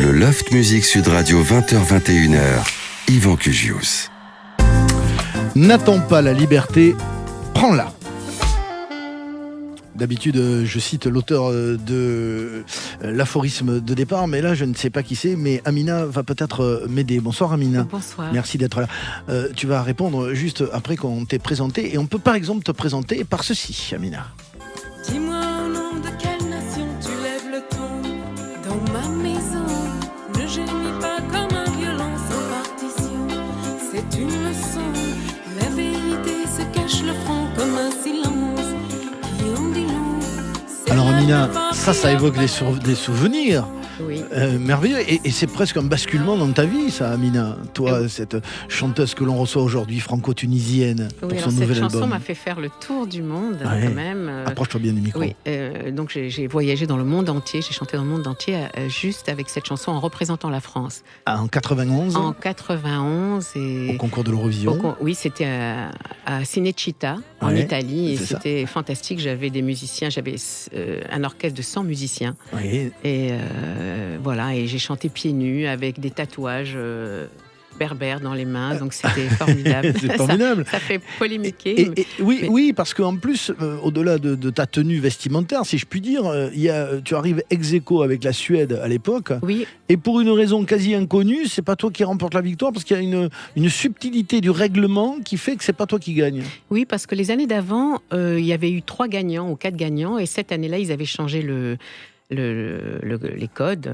Le Loft Music Sud Radio 20h-21h, Yvan Cugius. N'attends pas la liberté, prends-la. D'habitude, je cite l'auteur de l'aphorisme de départ, mais là, je ne sais pas qui c'est, mais Amina va peut-être m'aider. Bonsoir Amina. Bonsoir. Merci d'être là. Tu vas répondre juste après qu'on t'ait présenté, et on peut par exemple te présenter par ceci, Amina. Dis-moi au nom de quelle nation tu lèves le ton. Dans ma maison, ne gémis pas comme un violon sans partition. C'est une leçon, la vérité se cache le front comme un silence qui en dit long. Alors Amina, ça évoque des souvenirs. Oui. Merveilleux, et c'est presque un basculement dans ta vie, ça, Amina. Toi, Oui. cette chanteuse que l'on reçoit aujourd'hui, franco-tunisienne, pour Oui, son alors cette nouvel chanson album. m'a fait faire le tour du monde, Ouais. quand même. Approche-toi bien du micro. Oui, donc j'ai voyagé dans le monde entier, j'ai chanté dans le monde entier juste avec cette chanson en représentant la France. Ah, en 91, En 91 et... au concours de l'Eurovision. Oui, c'était à Cinecittà, en Ouais, Italie, et c'est ça. c'était fantastique. J'avais des musiciens, j'avais un orchestre de 100 musiciens. Oui. Et voilà, et j'ai chanté pieds nus avec des tatouages berbères dans les mains, donc c'était formidable. C'est formidable. Ça fait polémiquer. Oui, mais- oui, parce qu'en plus, au-delà de ta tenue vestimentaire, si je puis dire, tu arrives ex aequo avec la Suède à l'époque, Oui, et pour une raison quasi inconnue, c'est pas toi qui remporte la victoire, parce qu'il y a une subtilité du règlement qui fait que c'est pas toi qui gagne. oui, parce que les années d'avant, il y avait eu 3 gagnants ou 4 gagnants, et cette année-là, ils avaient changé les codes,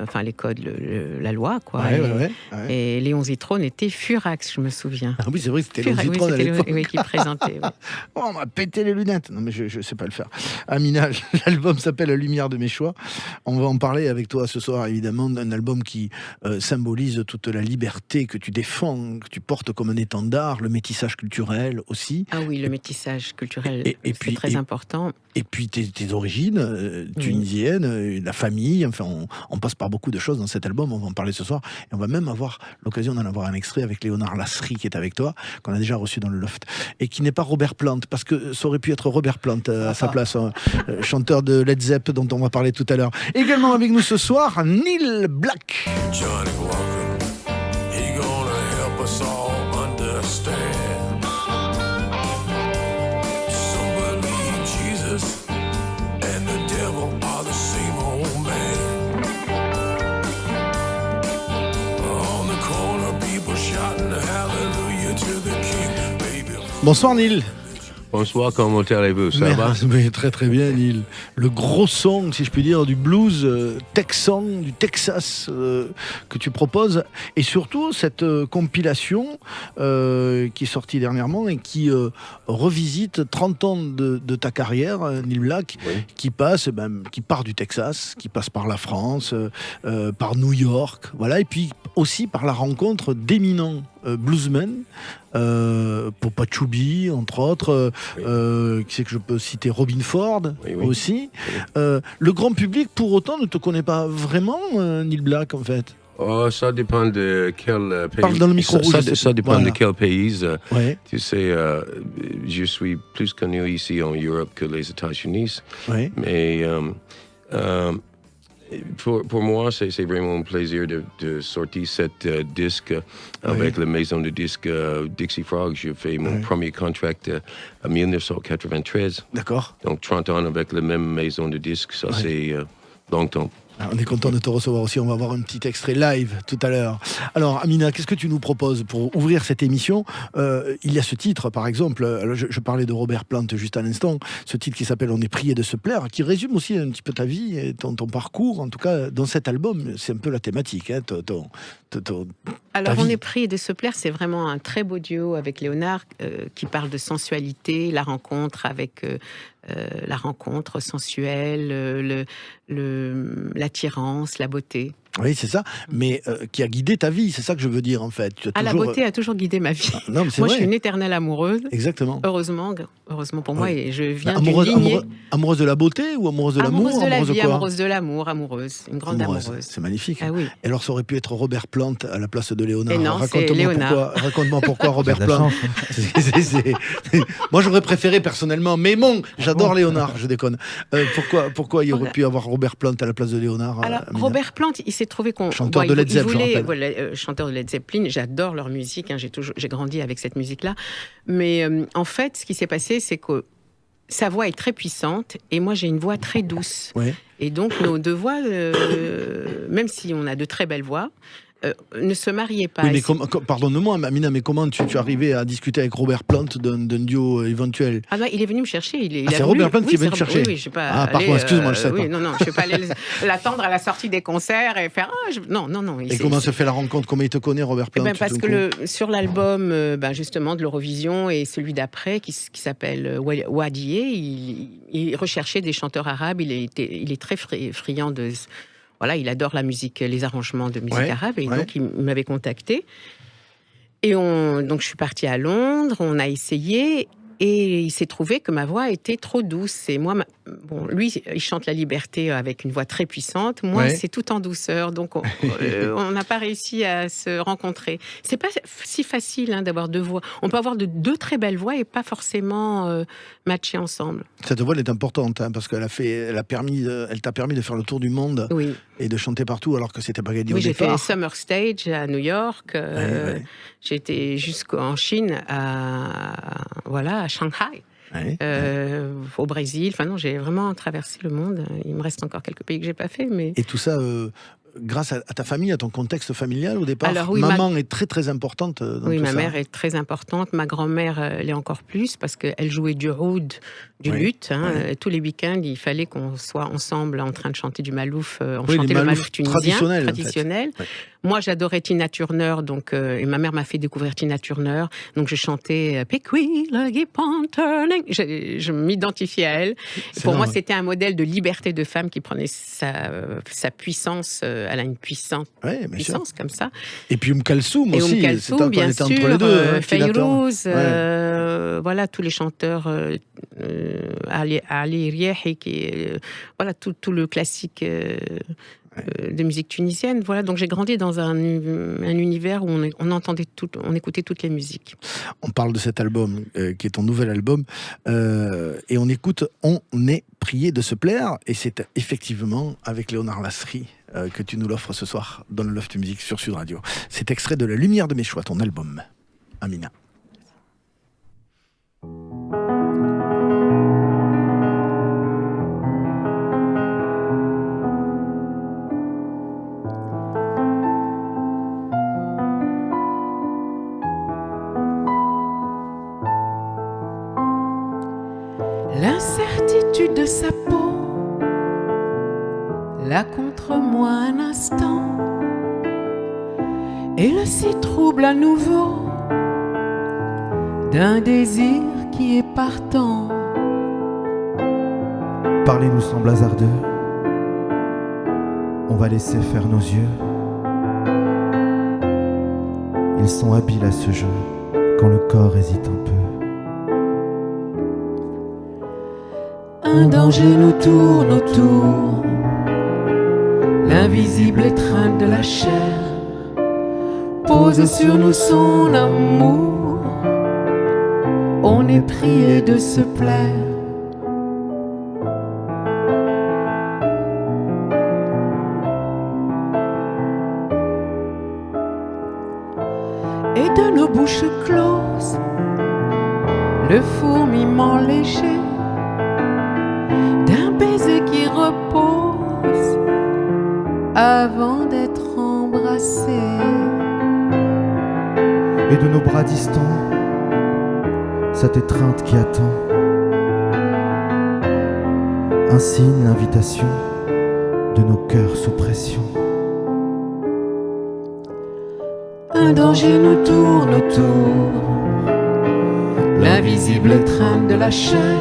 la loi, quoi. Ouais. Et Léon Zitrone était furax, je me souviens. Ah oui, c'est vrai que c'était Léon Furax, oui, Zitrone à c'était l'époque. oui, qui présentait. Oui. Oh, on m'a pété les lunettes. Non, mais je sais pas le faire. Amina, l'album s'appelle La lumière de mes choix. On va en parler avec toi ce soir, évidemment, d'un album qui symbolise toute la liberté que tu défends, que tu portes comme un étendard, le métissage culturel aussi. Ah oui, le métissage culturel, Et c'est puis- très important. Et puis tes origines tunisiennes, la famille, enfin on passe par beaucoup de choses dans cet album, on va en parler ce soir, et on va même avoir l'occasion d'en avoir un extrait avec Léonard Lasserie qui est avec toi, qu'on a déjà reçu dans le loft, et qui n'est pas Robert Plant, parce que ça aurait pu être Robert Plant à sa place, chanteur de Led Zepp dont on va parler tout à l'heure. Également avec nous ce soir, Neil Black. Johnny Walker, he gonna help us all understand. Some believe Jesus and the devil are the same old man. On the corner, people shouting hallelujah to the king, baby. Bonsoir Neil. Bonsoir, comment allez-vous? Ça va? Mais très très bien Neil. Le gros son, si je puis dire, du blues texan, du Texas que tu proposes, et surtout cette compilation qui est sortie dernièrement et qui revisite 30 ans de ta carrière, Neil Black, Oui. qui part du Texas, qui passe par la France, par New York, voilà, et puis aussi par la rencontre d'éminents bluesmen, Popa Chubby, entre autres, qui c'est que je peux citer, Robin Ford, Oui, oui. aussi. Le grand public, pour autant, ne te connaît pas vraiment, Neil Black, en fait. Oh, ça dépend de quel pays. Parle dans le micro rouge, Ça dépend voilà. de quel pays. Ouais, Tu sais, je suis plus connu ici en Europe que les États-Unis. ouais. Mais pour moi, c'est vraiment un plaisir de sortir cette disque avec la maison de disques Dixie Frog. J'ai fait mon premier contract en 1993. D'accord. Donc 30 ans avec la même maison de disques, ça c'est longtemps. Ah, on est content de te recevoir aussi. On va avoir un petit extrait live tout à l'heure. Alors, Amina, qu'est-ce que tu nous proposes pour ouvrir cette émission? Il y a ce titre, par exemple. Alors, je parlais de Robert Plant juste à l'instant. Ce titre qui s'appelle On est prié de se plaire, qui résume aussi un petit peu ta vie et ton parcours. En tout cas, dans cet album, c'est un peu la thématique. Hein, Alors, ta On vie. est pris de se plaire, c'est vraiment un très beau duo avec Léonard qui parle de sensualité, la rencontre avec la rencontre sensuelle, l'attirance, la beauté. Oui, c'est ça. Mais qui a guidé ta vie, c'est ça que je veux dire, en fait. Tu as La toujours... beauté a toujours guidé ma vie. Non, mais c'est Moi, vrai. je suis une éternelle amoureuse. Exactement. Heureusement pour moi, Oui. et je viens Amoureuse, d'une lignée. amoureuse de la beauté ou amoureuse de l'amour? Amoureuse de la vie, quoi amoureuse de l'amour, amoureuse, une grande amoureuse. C'est magnifique. Ah oui. Et alors, ça aurait pu être Robert Plant à la place de Léonard. Et non, c'est Raconte-moi Léonard. raconte-moi pourquoi Robert Plant. Moi, j'aurais préféré personnellement, mais bon, j'adore Léonard, je déconne. Pourquoi il aurait pu avoir Robert Plant à la place de Léonard? Alors, Amina Robert Plant, il s'est s'est trouvé qu'on... Chanteur de Led Zeppelin, je rappelle. Voilà, chanteur de Led Zeppelin, j'adore leur musique, hein, j'ai grandi avec cette musique-là. Mais en fait, ce qui s'est passé, c'est que sa voix est très puissante et moi, j'ai une voix très douce. Ouais. Et donc, nos deux voix, même si on a de très belles voix, ne se mariaient pas. Oui, mais pardonne-moi, Amina, mais comment tu arrivais à discuter avec Robert Plant d'un duo éventuel? Ah bah, il est venu me chercher. C'est Robert Plant qui est venu te chercher? Oui, je sais pas. Ah, par contre, excuse-moi, je sais pas. Oui, non, je ne vais pas aller l'attendre à la sortie des concerts et faire... Non. Et comment se fait la rencontre? Comment il te connaît, Robert Plant? Parce que sur l'album, justement, de l'Eurovision et celui d'après, qui s'appelle Wadié, il recherchait des chanteurs arabes. Il est très friand de... Voilà, il adore la musique, les arrangements de musique arabe, et donc il m'avait contacté. Et donc je suis partie à Londres, on a essayé, et il s'est trouvé que ma voix était trop douce. Et moi, lui, il chante la liberté avec une voix très puissante. Moi, c'est tout en douceur. Donc, on n'a pas réussi à se rencontrer. C'est pas si facile d'avoir deux voix. On peut avoir deux très belles voix et pas forcément matcher ensemble. Cette voix, elle est importante parce qu'elle t'a permis de faire le tour du monde et de chanter partout alors que c'était pas gagné au départ. Oui, j'ai fait Summer Stage à New York. J'ai été jusqu'en Chine, à Shanghai. Au Brésil. Enfin non, j'ai vraiment traversé le monde. Il me reste encore quelques pays que j'ai pas fait, mais... Et tout ça grâce à ta famille, à ton contexte familial au départ. Alors, oui, maman est très très importante dans tout ça. Oui, ma mère est très importante. Ma grand-mère l'est encore plus parce qu'elle jouait du oud, du luth. Tous les week-ends, il fallait qu'on soit ensemble en train de chanter du malouf. On chantait le malouf tunisien traditionnel. En fait. Moi, j'adorais Tina Turner, donc, et ma mère m'a fait découvrir Tina Turner. Donc, je chantais Pick-we, keep on turning. Je m'identifiais à elle. Pour moi, c'était un modèle de liberté de femme qui prenait sa puissance. Elle a une puissance comme ça. Et puis Kalsoum aussi. Kalsoum, bien sûr. Entre les deux. Fayrouz, voilà, tous les chanteurs. Ali Riehi, voilà, tout le classique. De musique tunisienne, voilà. Donc j'ai grandi dans un univers où on écoutait toutes les musiques. On parle de cet album qui est ton nouvel album et on écoute On est prié de se plaire, et c'est effectivement avec Léonard Lasry que tu nous l'offres ce soir dans le Loft Music sur Sud Radio. C'est extrait de La lumière de mes choix, ton album, Amina. L'incertitude de sa peau l'a contre moi un instant, et le s'y trouble à nouveau d'un désir qui est partant. Parler nous semble hasardeux, on va laisser faire nos yeux. Ils sont habiles à ce jeu quand le corps hésite un peu. Un danger nous tourne autour, l'invisible étreinte de la chair pose sur nous son amour. On est prié de se plaire. Et de nos bouches closes, le fourmillement léger d'un baiser qui repose avant d'être embrassé. Et de nos bras distants, cette étreinte qui attend, un signe, l'invitation de nos cœurs sous pression. Un danger nous tourne autour, l'invisible étreinte de la chair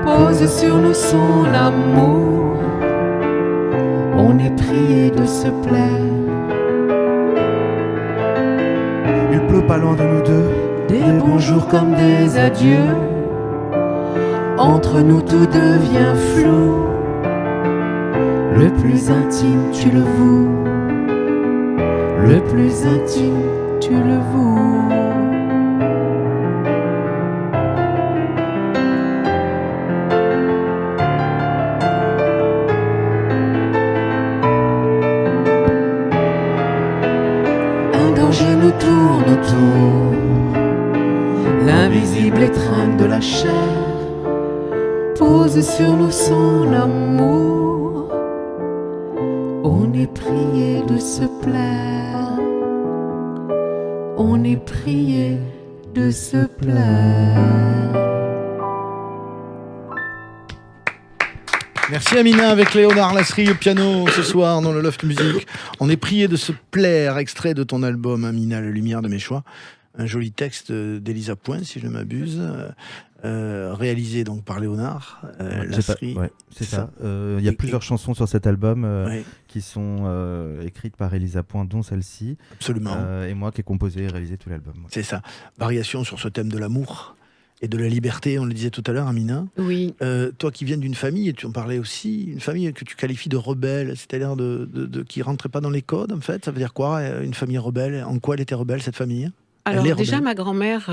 pose sur nous son amour. On est prié de se plaire. Il pleut pas loin de nous deux, des bonjours comme des adieux. Entre nous tout devient flou. Le plus intime tu le voues, le plus intime tu le voues. nous tourne autour. L'invisible étreinte de la chair pose sur nous son amour. On est prié de se plaire, on est prié de se plaire. Merci Amina avec Léonard Lasserie au piano ce soir dans le Loft Music. On est prié de se plaire, extrait de ton album Amina, La lumière de mes choix. Un joli texte d'Elisa Point, si je ne m'abuse, réalisé donc par Léonard Lasserie. C'est ça. Il y a plusieurs chansons sur cet album ouais. qui sont écrites par Elisa Point, dont celle-ci. Absolument. Et moi qui ai composé et réalisé tout l'album. C'est ça. Variation sur ce thème de l'amour et de la liberté, on le disait tout à l'heure, Amina. Oui. Toi qui viens d'une famille, et tu en parlais aussi, une famille que tu qualifies de rebelle, c'est-à-dire qui ne rentrait pas dans les codes, en fait. Ça veut dire quoi, une famille rebelle? En quoi elle était rebelle, cette famille? Alors déjà, ma grand-mère,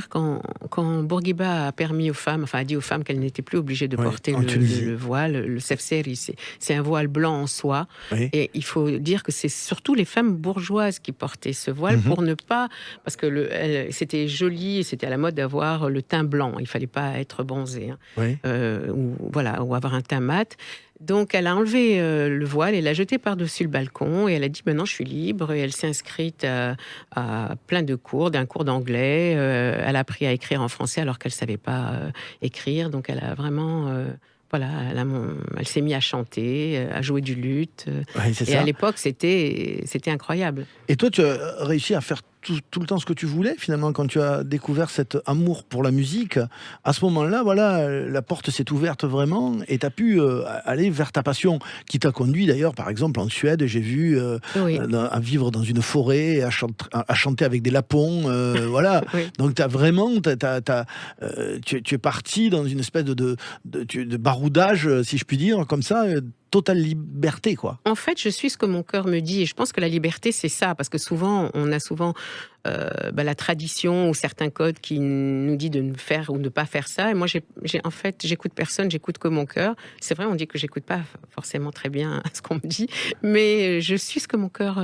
quand Bourguiba a permis aux femmes, enfin a dit aux femmes qu'elles n'étaient plus obligées de porter le voile, le sefseri, c'est un voile blanc en soie. Oui. Et il faut dire que c'est surtout les femmes bourgeoises qui portaient ce voile pour ne pas... Parce que c'était joli, et c'était à la mode d'avoir le teint blanc. Il ne fallait pas être bronzé. Hein. Oui. Ou avoir un teint mat. Donc, elle a enlevé le voile et l'a jeté par-dessus le balcon. Et elle a dit, maintenant, je suis libre. Et elle s'est inscrite à plein de cours, d'un cours d'anglais. Elle a appris à écrire en français alors qu'elle ne savait pas écrire. Donc, elle a vraiment... elle s'est mise à chanter, à jouer du luth. Ouais, et ça. À l'époque, c'était incroyable. Et toi, tu as réussi à faire tout le temps ce que tu voulais, finalement, quand tu as découvert cet amour pour la musique. À ce moment-là, voilà, la porte s'est ouverte vraiment et tu as pu aller vers ta passion, qui t'a conduit d'ailleurs, par exemple, en Suède, j'ai vu, à vivre dans une forêt, à chanter avec des lapons, voilà. Oui. Donc, tu es parti dans une espèce de baroudage, si je puis dire, comme ça, totale liberté, quoi. En fait, je suis ce que mon cœur me dit, et je pense que la liberté, c'est ça, parce que on a souvent la tradition ou certains codes qui nous dit de ne faire ou ne pas faire ça, et moi, en fait, j'écoute personne, j'écoute que mon cœur. C'est vrai, on dit que j'écoute pas forcément très bien ce qu'on me dit, mais je suis ce que mon cœur...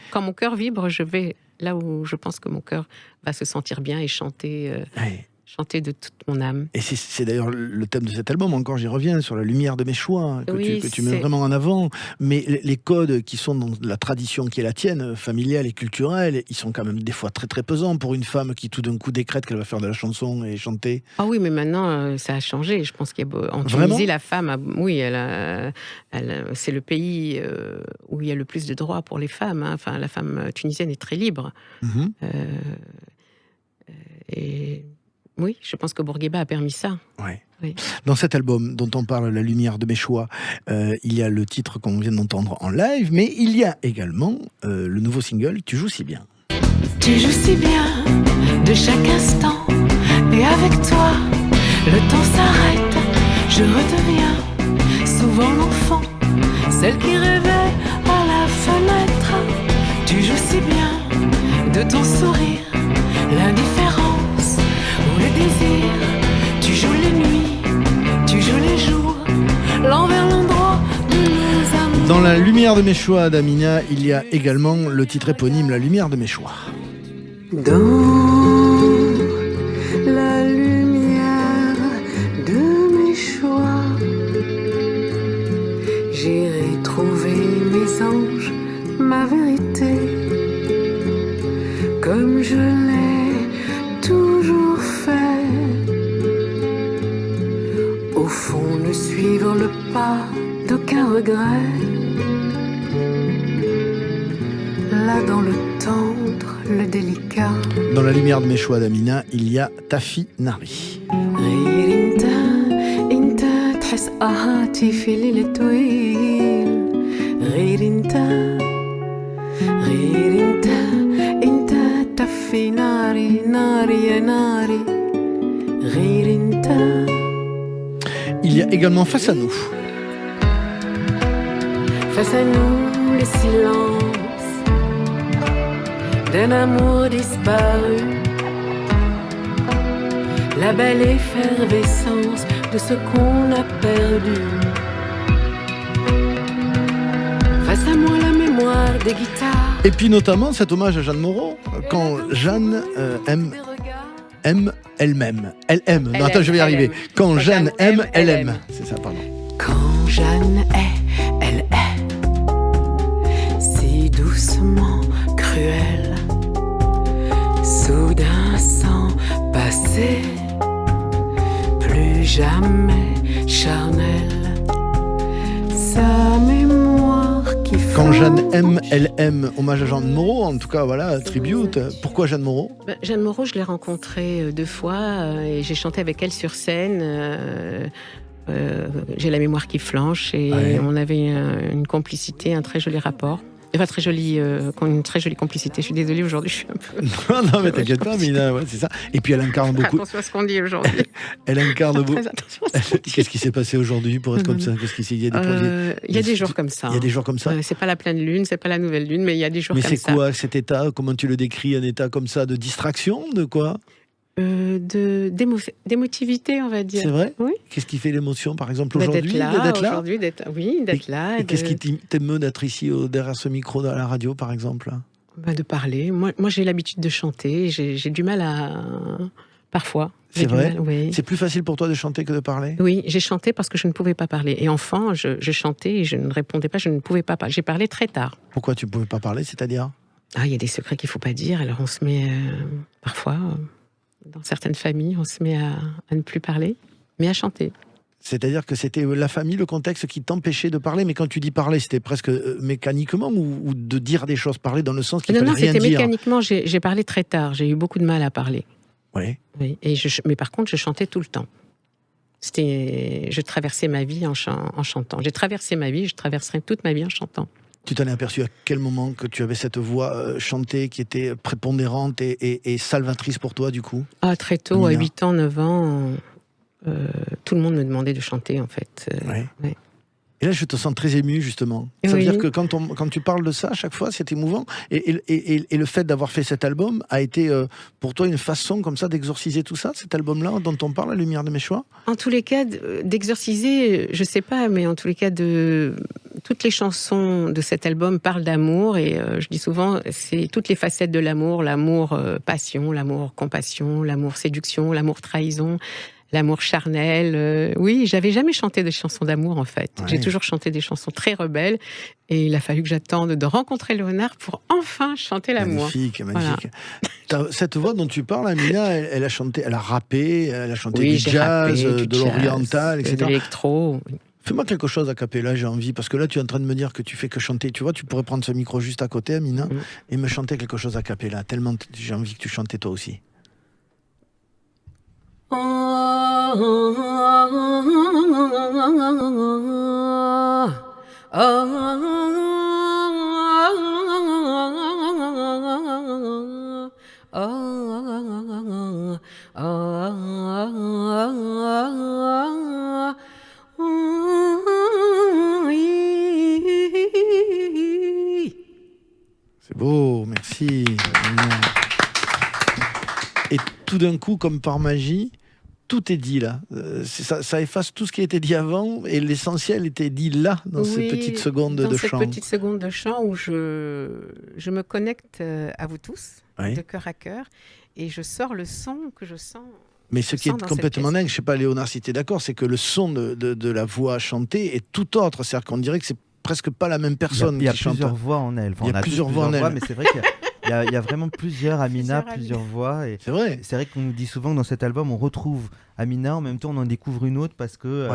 Quand mon cœur vibre, je vais là où je pense que mon cœur va se sentir bien et chanter... chanter de toute mon âme. Et c'est d'ailleurs le thème de cet album, encore j'y reviens, sur la lumière de mes choix, que tu mets vraiment en avant. Mais les codes qui sont dans la tradition qui est la tienne, familiale et culturelle, ils sont quand même des fois très très pesants pour une femme qui tout d'un coup décrète qu'elle va faire de la chanson et chanter. Ah oui, mais maintenant ça a changé. Je pense qu'en Tunisie, la femme, c'est le pays où il y a le plus de droits pour les femmes. Hein. Enfin, la femme tunisienne est très libre. Et... Oui, je pense que Bourguiba a permis ça. Ouais. Oui. Dans cet album dont on parle, La lumière de mes choix, il y a le titre qu'on vient d'entendre en live, mais il y a également le nouveau single, Tu joues si bien. Tu joues si bien, de chaque instant, et avec toi, le temps s'arrête. Je redeviens souvent l'enfant, celle qui rêvait à la fenêtre. Tu joues si bien, de ton sourire, l'indifférence. Le désir, tu joues les nuits, tu joues les jours, l'envers, l'endroit de nos amours. Dans La lumière de mes choix d'Amina, il y a également le titre éponyme, La lumière de mes choix. Dans la lumière de mes choix, j'irai trouver mes anges, ma vérité, comme je l'ai toujours fait. Au fond, ne suivre le pas d'aucun regret. Là, dans le tendre, le délicat. Dans La lumière de mes choix d'Amina, il y a Tafi Nari. Il y a également Face à nous. Face à nous, le silence d'un amour disparu, la belle effervescence de ce qu'on a perdu. Face à moi, la mémoire des guitares Et puis notamment cet hommage à Jeanne Moreau, quand Jeanne aime elle-même. Elle aime. Non, attends, je vais y arriver. Quand Jeanne aime, elle aime. C'est ça, pardon. Quand Jeanne est, elle est si doucement cruelle, soudain sans passer, plus jamais charnelle, sa mémoire qui Quand Jeanne aime, elle aime. Hommage à Jeanne Moreau, en tout cas, voilà, tribute. Pourquoi Jeanne Moreau ? Jeanne Moreau, je l'ai rencontrée 2 fois et j'ai chanté avec elle sur scène. J'ai la mémoire qui flanche et on avait une complicité, un très joli rapport. Enfin, une très jolie complicité. Je suis désolée, aujourd'hui, je suis un peu... Non, mais t'inquiète pas, Mina, ouais, c'est ça. Et puis elle incarne beaucoup. Attention à ce qu'on dit aujourd'hui. Elle incarne beaucoup. Très attention à ce qu'on dit. Qu'est-ce qui s'est passé aujourd'hui pour être comme ça ? Qu'est-ce qu'il y a Il y a des jours comme ça. Il y a des jours comme ça. C'est pas la pleine lune, c'est pas la nouvelle lune, mais il y a des jours Mais comme ça. c'est quoi cet état ? Comment tu le décris ? Un état comme ça de distraction ? De quoi ? D'émotivité, on va dire. C'est vrai ? Oui. Qu'est-ce qui fait l'émotion, par exemple, aujourd'hui ? D'être là. Et qu'est-ce qui t'émeut d'être ici, derrière ce micro, à la radio, par exemple ? De parler. Moi j'ai l'habitude de chanter. J'ai du mal à... Parfois. C'est vrai ? Oui. C'est plus facile pour toi de chanter que de parler ? Oui, j'ai chanté parce que je ne pouvais pas parler. Et enfant, je chantais et je ne répondais pas, je ne pouvais pas parler. J'ai parlé très tard. Pourquoi tu ne pouvais pas parler, c'est-à-dire ? Il y a des secrets qu'il ne faut pas dire. Alors on se met, parfois, dans certaines familles, on se met à ne plus parler, mais à chanter. C'est-à-dire que c'était la famille, le contexte qui t'empêchait de parler. Mais quand tu dis parler, c'était presque mécaniquement ou de dire des choses, parler dans le sens qu'il fallait rien dire ? Non, c'était mécaniquement. J'ai parlé très tard. J'ai eu beaucoup de mal à parler. Oui. Oui. Mais par contre, je chantais tout le temps. Je traversais ma vie en chantant. J'ai traversé ma vie, je traverserai toute ma vie en chantant. Tu t'en es aperçu à quel moment que tu avais cette voix chantée qui était prépondérante et salvatrice pour toi, du coup ? Très tôt, Mina. à 8 ans, 9 ans, tout le monde me demandait de chanter, en fait. Ouais. Et là, je te sens très ému, justement. Ça veut dire que quand tu parles de ça, à chaque fois, c'est émouvant. Et le fait d'avoir fait cet album a été, pour toi, une façon comme ça d'exorciser tout ça, cet album-là, dont on parle, La lumière de mes choix ? En tous les cas, d'exorciser, je sais pas, mais en tous les cas, toutes les chansons de cet album parlent d'amour. Et je dis souvent, c'est toutes les facettes de l'amour. L'amour passion, l'amour compassion, l'amour séduction, l'amour trahison. L'amour charnel. Oui, j'avais jamais chanté de chansons d'amour, en fait. Ouais. J'ai toujours chanté des chansons très rebelles. Et il a fallu que j'attende de rencontrer Léonard pour enfin chanter l'amour. Magnifique, magnifique. Voilà. Cette voix dont tu parles, Amina, elle a chanté, elle a rappé, elle a chanté du jazz, de l'oriental, etc. De l'électro. Fais-moi quelque chose a cappella, j'ai envie, parce que là, tu es en train de me dire que tu fais que chanter. Tu vois, tu pourrais prendre ce micro juste à côté, Amina, et me chanter quelque chose a cappella. Tellement j'ai envie que tu chantais toi aussi. C'est beau, merci. Et tout d'un coup, comme par magie, tout est dit là. Ça efface tout ce qui a été dit avant et l'essentiel était dit là, dans ces petites secondes de chant. Dans ces petites secondes de chant où je me connecte à vous tous, de cœur à cœur, et je sors le son que je sens. Mais ce qui est complètement dingue, je ne sais pas Léonard si tu es d'accord, c'est que le son de la voix chantée est tout autre. C'est-à-dire qu'on dirait que c'est presque pas la même personne qui chante. Il y a plusieurs voix en elle. Il y a plusieurs voix en elle. Mais c'est vrai qu'il y a vraiment plusieurs Amina, plusieurs voix. Et c'est vrai. C'est vrai qu'on nous dit souvent que dans cet album, on retrouve Amina, en même temps on en découvre une autre parce que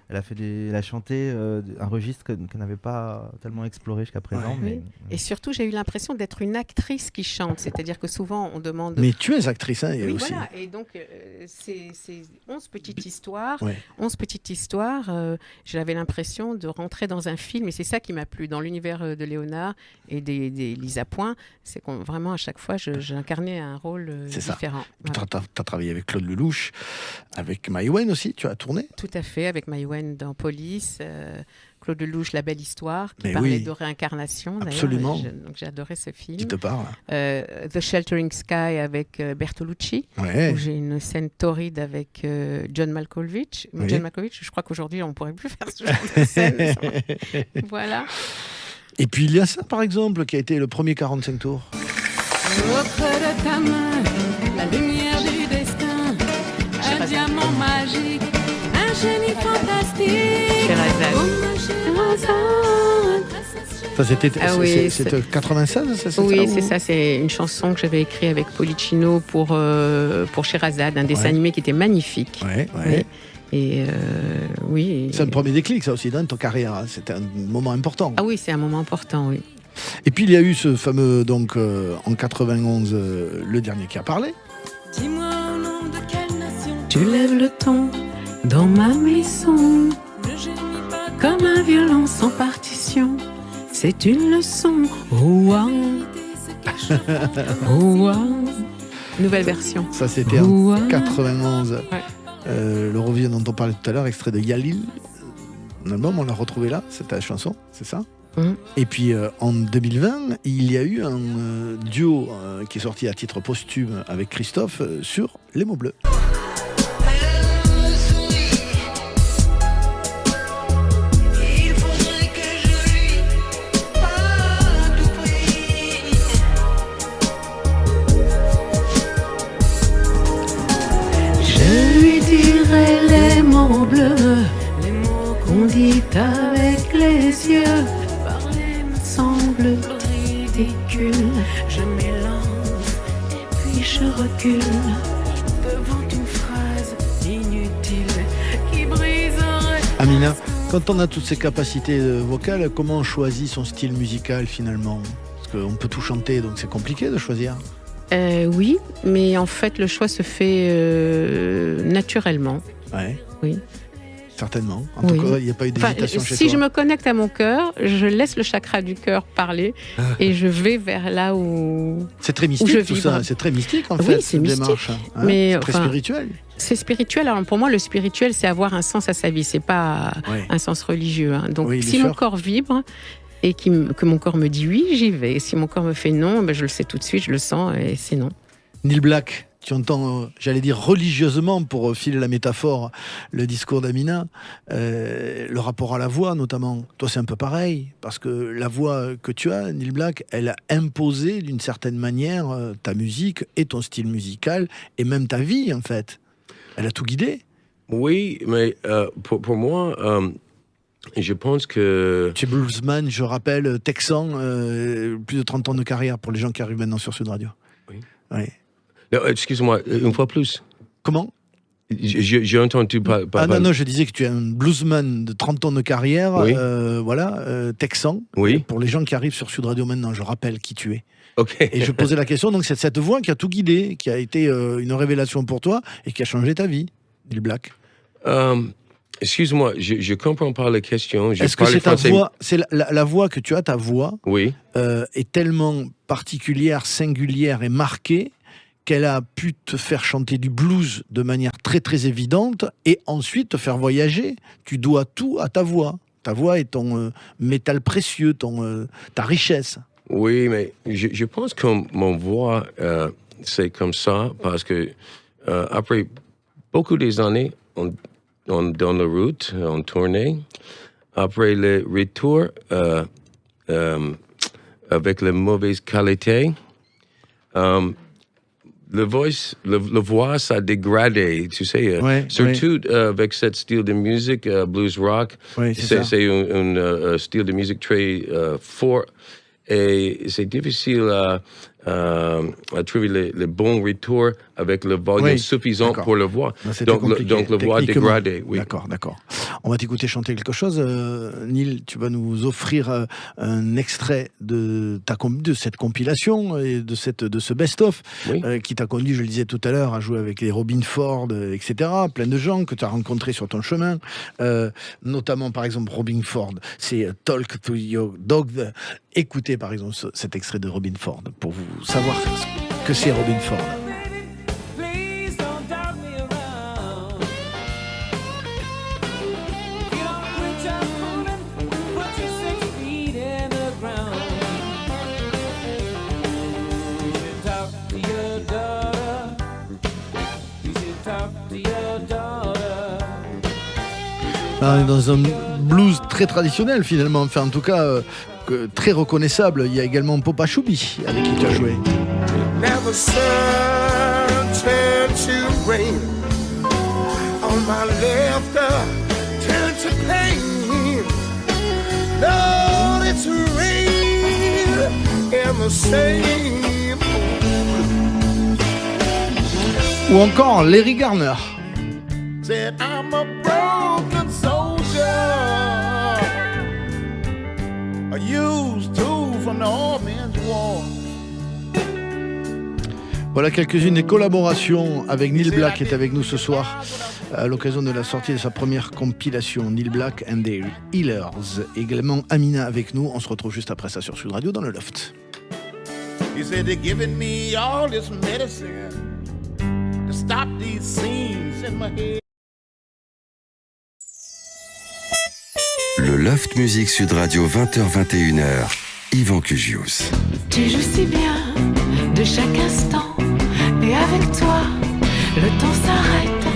elle a chanté un registre qu'on n'avait pas tellement exploré jusqu'à présent. Ouais. Et surtout, j'ai eu l'impression d'être une actrice qui chante, c'est-à-dire que souvent on demande... Mais tu es actrice, hein, oui, aussi. Voilà. Et donc, c'est 11 petites histoires. 11 petites histoires. J'avais l'impression de rentrer dans un film, et c'est ça qui m'a plu, dans l'univers de Léonard et des Lisa Point, c'est qu'on vraiment, à chaque fois, j'incarnais un rôle différent. Voilà. Tu as travaillé avec Claude Lelouch, avec Maïwenn aussi, tu as tourné ? Tout à fait, avec Maïwenn dans Police, Claude Lelouch, La Belle Histoire, qui parlait de réincarnation. Absolument. Donc j'ai adoré ce film. Qui te parle. The Sheltering Sky avec Bertolucci, où j'ai une scène torride avec John Malkovich. John Malkovich, je crois qu'aujourd'hui on ne pourrait plus faire ce genre de scène. Voilà. Et puis il y a ça par exemple qui a été le premier 45 tours. Au creux de ta main, la lumière du destin, un diamant magique, un génie fantastique. Sherazade. Oh, ma Sherazade. Ça c'était Ah oui, c'était 96, c'est Oui, ça, c'est ou- ça. C'est une chanson que j'avais écrite avec Policino pour Sherazade, un dessin Ouais. animé qui était magnifique. Ouais, Oui. ouais. Et oui. C'est un premier déclic, ça aussi, dans ton carrière. Hein. C'était un moment important. Ah oui, c'est un moment important, oui. Et puis il y a eu ce fameux, donc en 91, le dernier qui a parlé. Dis-moi au nom de quelle nation Tu lèves le ton dans ma maison, ne gémis pas comme un violon sans partition. C'est une leçon. Oh, wow. Oh, wow. Nouvelle version. Ça c'était Oh, en wow. 91. Ouais. L'Eurovision dont on parlait tout à l'heure, extrait de Yalil. Un album, on l'a retrouvé là, c'est ta chanson, c'est ça. Mhm. Et puis en 2020, il y a eu un duo qui est sorti à titre posthume avec Christophe sur Les mots bleus. Il faudrait que je lui à tout prix. Je lui dirai les mots bleus les mots qu'on dit avec les yeux. Parler me semble ridicule. je m'élance Puis je recule. devant une phrase inutile qui briserait. Amina, quand on a toutes ces capacités vocales, comment on choisit son style musical finalement? Parce qu'on peut tout chanter, donc c'est compliqué de choisir. Oui, mais en fait, le choix se fait naturellement. Ouais. Oui. Certainement. En Oui. tout cas, il n'y a pas eu Enfin, d'hésitation chez si toi. je me connecte à mon cœur, je laisse le chakra du cœur parler et je vais vers là où C'est très où je mystique tout vibre. ça. C'est très mystique en Oui, fait, c'est cette mystique, démarche. Hein. mais C'est très enfin, spirituel. c'est spirituel. Alors pour moi, le spirituel, c'est avoir un sens à sa vie. C'est pas Ouais. un sens religieux. Hein. Donc Oui, bien si mon sûr. corps vibre et que mon corps me dit oui, j'y vais. Et si mon corps me fait non, ben je le sais tout de suite, je le sens et c'est non. Neil Black, tu entends, j'allais dire religieusement, pour filer la métaphore, le discours d'Amina, le rapport à la voix notamment. Toi, c'est un peu pareil, parce que la voix que tu as, Neil Black, elle a imposé d'une certaine manière ta musique et ton style musical, et même ta vie en fait. Elle a tout guidé. Oui, mais pour moi, je pense que... Tu es bluesman, je rappelle, texan, plus de 30 ans de carrière pour les gens qui arrivent maintenant sur Sud Radio. Oui. Ouais. Non, excuse-moi, une fois plus. Comment? J'ai entendu pas. Non, je disais que tu es un bluesman de 30 ans de carrière, Oui. texan. Oui. Pour les gens qui arrivent sur Sud Radio maintenant, je rappelle qui tu es. Ok. Et je posais la question, donc c'est cette voix qui a tout guidé, qui a été une révélation pour toi et qui a changé ta vie, Neil Black. Excuse-moi, je comprends pas la question. Est-ce que c'est ta voix, c'est la voix que tu as, ta voix, Oui. est tellement particulière, singulière et marquée qu'elle a pu te faire chanter du blues de manière très très évidente et ensuite te faire voyager. Tu dois tout à ta voix. Ta voix est ton métal précieux, ta richesse. Oui, mais je pense que mon voix, c'est comme ça parce que après beaucoup des années dans la route, en tournée, après le retour avec la mauvaise qualité, la voix, ça a dégradé, tu sais. Ouais, surtout avec ce style de musique, blues rock. Oui, c'est ça. C'est un style de musique très fort. Et c'est difficile à trouver les bons retours avec le volume suffisant d'accord. pour la voix. C'était compliqué, Donc la voix techniquement. dégradée, oui. D'accord. On va t'écouter chanter quelque chose. Neil, tu vas nous offrir un extrait de cette compilation et de ce best-of Oui. qui t'a conduit, je le disais tout à l'heure, à jouer avec les Robin Ford, etc. Plein de gens que tu as rencontrés sur ton chemin. Notamment, par exemple, Robin Ford. C'est Talk to Your Dog. Écoutez, par exemple, cet extrait de Robin Ford pour vous savoir ce que c'est Robin Ford. Please don't doubt me around. You don't quit just moving, put your 6 feet in the ground. You should talk to your daughter. You should talk to your daughter. On est dans un blues très traditionnel finalement, enfin en tout cas très reconnaissable. Il y a également Popa Choubi avec qui tu as joué. Never turn to rain on my left, turn to pain. Lord, it's rain in the same. Ou encore Larry Garner. Said I'm a broken soldier, used to from the old man's war. Voilà quelques-unes des collaborations avec Neil Black qui est avec nous ce soir à l'occasion de la sortie de sa première compilation Neil Black and the Healers. Également Amina avec nous. On se retrouve juste après ça sur Sud Radio dans le Loft. He said they're giving me all this medicine to stop these scenes in my head. Le Loft Musique Sud Radio 20h-21h, Yvan Cugius. Tu joues si bien de chaque instant, et avec toi, le temps s'arrête.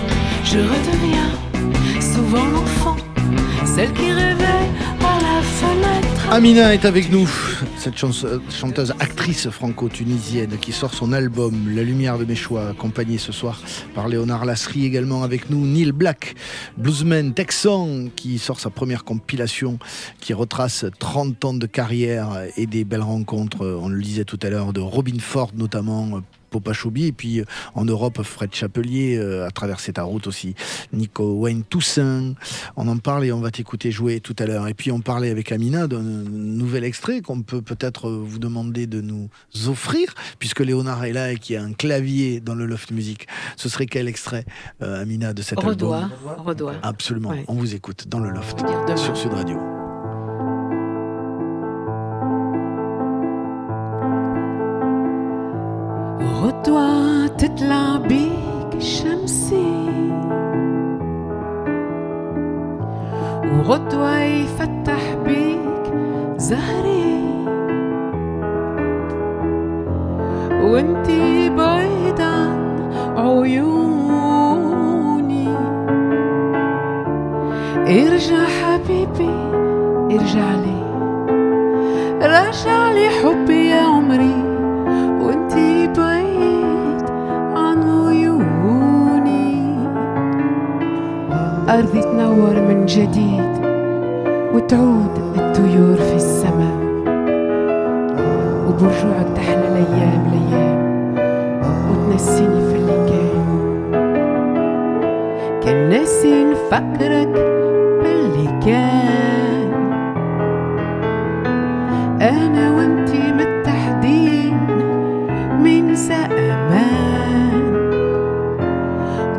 Je redeviens souvent l'enfant, celle qui réveille à la fenêtre. Amina est avec nous, cette chanteuse actrice franco-tunisienne qui sort son album La lumière de mes choix, accompagnée ce soir par Léonard Lasry. Également avec nous Neil Black, bluesman texan qui sort sa première compilation qui retrace 30 ans de carrière et des belles rencontres, on le disait tout à l'heure, de Robin Ford notamment, Popa Choubi, et puis en Europe Fred Chapelier a traversé ta route aussi, Nico Wayne Toussaint, on en parle et on va t'écouter jouer tout à l'heure. Et puis on parlait avec Amina d'un nouvel extrait qu'on peut peut-être vous demander de nous offrir, puisque Léonard est là et qu'il y a un clavier dans le Loft Music. Ce serait quel extrait, Amina, de cet album? Redois. Absolument, Ouais. on vous écoute dans le Loft Demain. sur Sud Radio. غدوة تطلع بيك شمسي، وغدوة يفتح بيك زهري، وانتي بعيد عن عيوني. ارجع حبيبي ارجع لي، رجع لي حبي يا عمري، وانتي بعيد عن عيوني. أرضي تنور من جديد وتعود الطيور في السماء، وبرجوعك تحلى الأيام وتنسيني في اللي كان ناسي نفكرك باللي كان. أنا وانتي متحدين من زمان.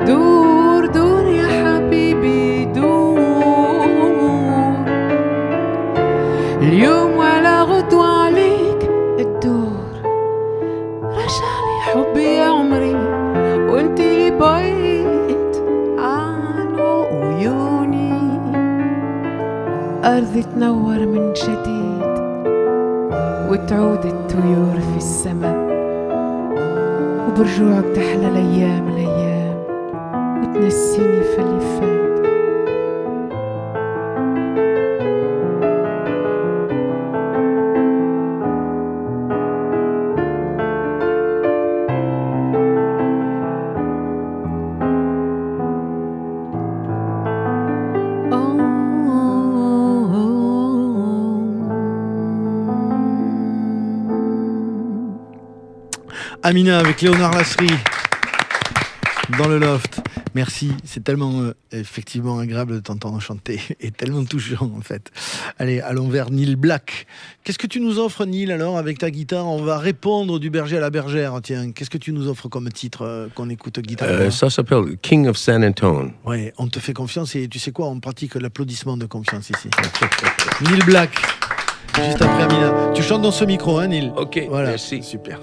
دور دور يا حبيبي دور، اليوم ولا غدوة عليك الدور. رجعلي حبي يا عمري وانتي بعيد عن عيوني. أرضي تنور من جديد وتعود الطيور في السماء، وبرجوعك تحلى الأيام وتنسيني في اللي فات. Amina avec Léonard Lasry dans le Loft. Merci, c'est tellement effectivement agréable de t'entendre chanter et tellement touchant en fait. Allez, allons vers Neil Black. Qu'est-ce que tu nous offres, Neil, alors avec ta guitare? On va répondre du berger à la bergère. Tiens, qu'est-ce que tu nous offres comme titre qu'on écoute guitare? Ça s'appelle King of San Antone. Ouais, on te fait confiance et tu sais quoi, on pratique l'applaudissement de confiance ici. Neil Black, juste après Amina. Tu chantes dans ce micro, hein, Neil? Ok, voilà, merci. Super.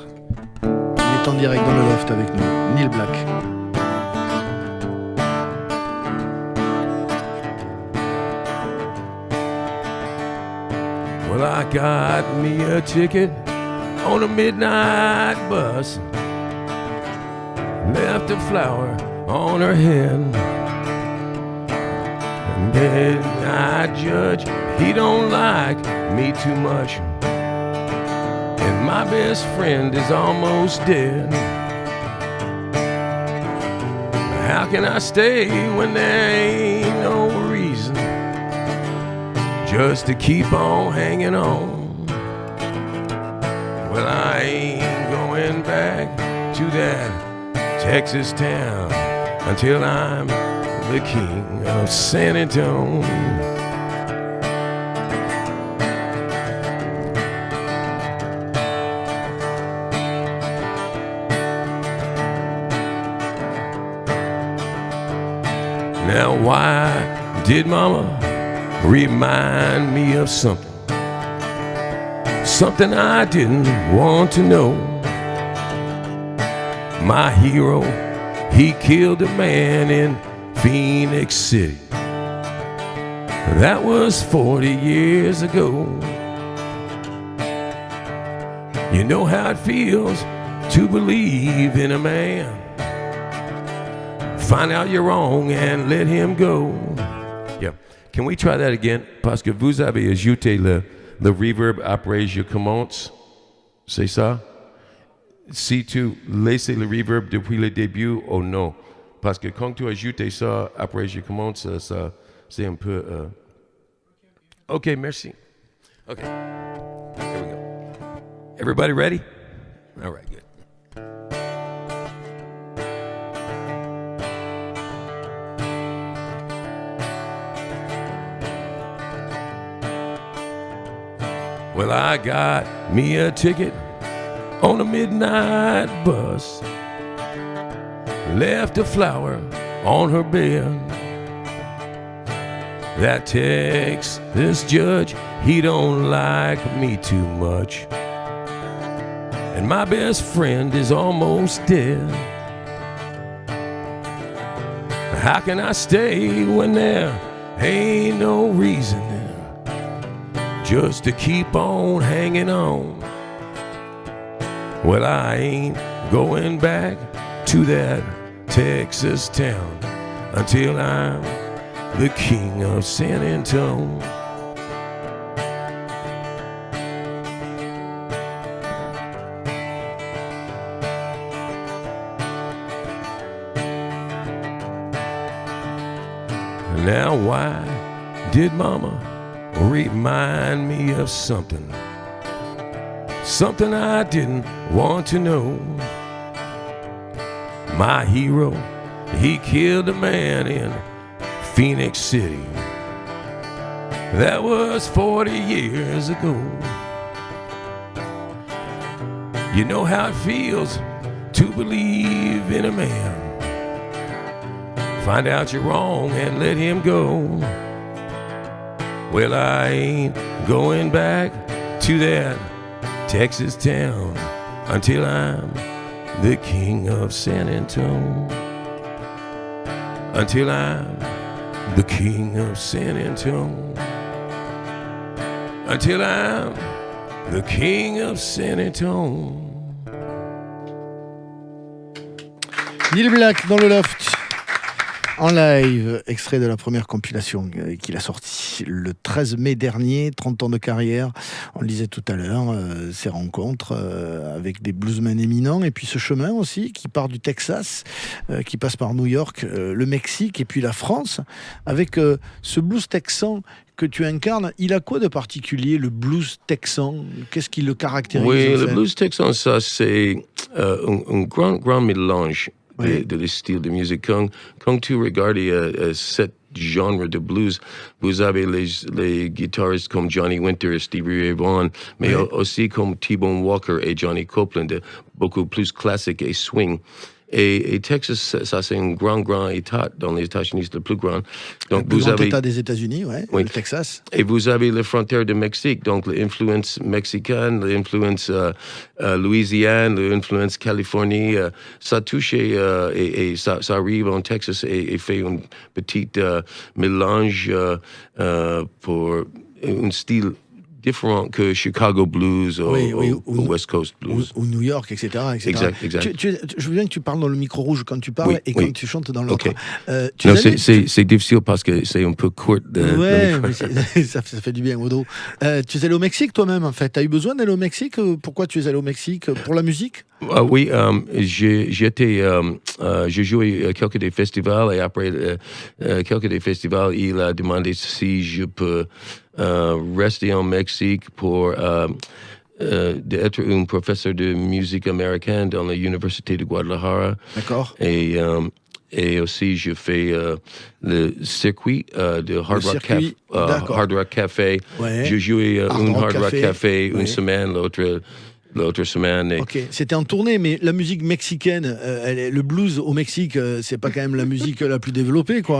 Il est en direct dans le Loft avec nous, Neil Black. Well, I got me a ticket on a midnight bus, left a flower on her head, and And I judge he don't like me too much. And my best friend is almost dead. How can I stay when there ain't no reason just to keep on hanging on? Well, I ain't going back to that Texas town until I'm the king of San Antonio. Now why did mama remind me of something? Something I didn't want to know. My hero, he killed a man in Phoenix City. That was 40 years ago. You know how it feels to believe in a man. Find out you're wrong and let him go. Yeah. Can we try that again? Parce que vous avez ajouté le reverb après je commence. C'est ça? Si tu laisses le reverb depuis le début ou non? Parce que quand tu ajoutes ça après je commence, ça c'est un peu... OK, merci. OK. Here we go. Everybody ready? All right, good. Well, I got me a ticket on a midnight bus. Left a flower on her bed. That Texas judge, he don't like me too much. And my best friend is almost dead. How can I stay when there ain't no reason just to keep on hanging on? Well, I ain't going back to that Texas town until I'm the king of San Antonio. Now why did mama remind me of something? Something I didn't want to know. My hero, he killed a man in Phoenix City. That was 40 years ago. You know how it feels to believe in a man. Find out you're wrong and let him go. Well, I ain't going back to that Texas town until I'm the king of San Antonio. Until I'm the king of San Antonio. Until I'm the king of San Antonio. Lil Black dans le loft. En live, extrait de la première compilation qu'il a sortie le 13 mai dernier, 30 ans de carrière. On le disait tout à l'heure, ces rencontres avec des bluesmen éminents, et puis ce chemin aussi qui part du Texas, qui passe par New York, le Mexique et puis la France, avec ce blues texan que tu incarnes. Il a quoi de particulier, le blues texan? Qu'est-ce qui le caractérise? Oui, le blues texan, ça c'est un grand mélange. Oui. De les styles de musique. Quand tu regardes cette genre de blues, vous avez les guitaristes comme Johnny Winter, Stevie Ray Vaughan, mais aussi comme T-Bone Walker et Johnny Copeland, beaucoup plus classique et swing. Et Texas, ça c'est un grand État dans les États-Unis, le plus grand. Donc, le plus grand État des États-Unis, oui, le Texas. Et vous avez les frontières de Mexique, donc l'influence mexicaine, l'influence louisiane, l'influence Californie, ça touche et ça arrive en Texas et fait un petit mélange pour un style différent que Chicago Blues ou West Coast Blues. Ou New York, etc. Exact. Je veux bien que tu parles dans le micro rouge quand tu parles et quand tu chantes dans l'autre. Okay. Non, c'est difficile parce que c'est un peu court. Ça fait du bien au dos. Tu es allé au Mexique toi-même, en fait. Tu as eu besoin d'aller au Mexique? Pourquoi tu es allé au Mexique? Pour la musique? Oui, j'ai joué quelques des festivals et après quelques des festivals, il a demandé si je peux rester en Mexique pour d'être un professeur de musique américaine dans l'université de Guadalajara. D'accord. Et aussi, je fais le circuit de Hard Rock Café. Ouais. Je jouais un Hard Rock Café une semaine, l'autre semaine. Ok, c'était en tournée, mais la musique mexicaine, le blues au Mexique, c'est pas quand même la musique la plus développée, quoi.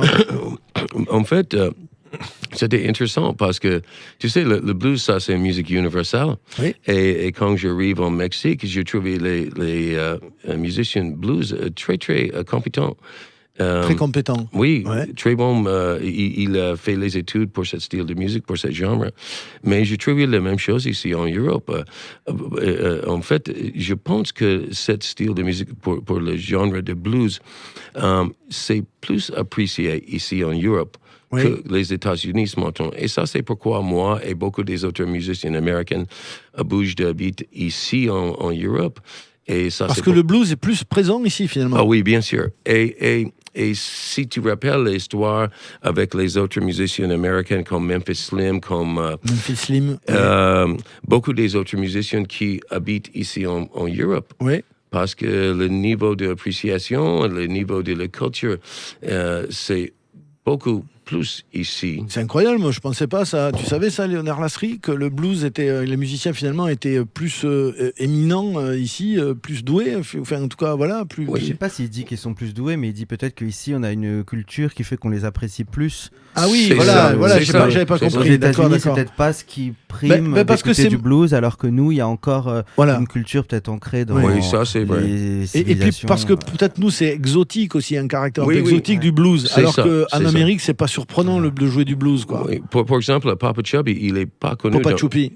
En fait, c'était intéressant parce que, tu sais, le blues, ça, c'est une musique universelle. Oui. Et quand j'arrive au Mexique, j'ai trouvé les musiciens blues très, très compétents. Très compétent. Oui, très bon. Il a fait les études pour ce style de musique, pour ce genre. Mais j'ai trouvé la même chose ici en Europe. En fait, je pense que ce style de musique pour le genre de blues, c'est plus apprécié ici en Europe que les États-Unis ce matin. Et ça, c'est pourquoi moi et beaucoup des autres musiciens américains bougent d'habiter ici en Europe. Et ça, parce que le blues est plus présent ici, finalement. Ah oui, bien sûr. Et si tu rappelles l'histoire avec les autres musiciens américains comme Memphis Slim, beaucoup des autres musiciens qui habitent ici en Europe. Oui. Parce que le niveau d'appréciation, le niveau de la culture, c'est beaucoup plus ici. C'est incroyable, moi je pensais pas ça. Tu savais ça, Léonard Lasserie, que le blues les musiciens finalement étaient plus éminents ici, plus doués, enfin en tout cas voilà, plus. Oui. Je sais pas s'il dit qu'ils sont plus doués, mais il dit peut-être qu'ici on a une culture qui fait qu'on les apprécie plus. Ah oui, voilà, j'avais pas compris. Aux États-Unis, c'est peut-être pas ce qui prime parce que c'est du blues, alors que nous, il y a encore une culture peut-être ancrée dans ça, c'est vrai. Et puis parce que peut-être nous, c'est exotique aussi, un caractère un peu exotique du blues, alors qu'en Amérique, c'est pas surprenant de jouer du blues, quoi. Oui. Pour exemple, Papa Chubby, il est pas connu. Papa Chubby.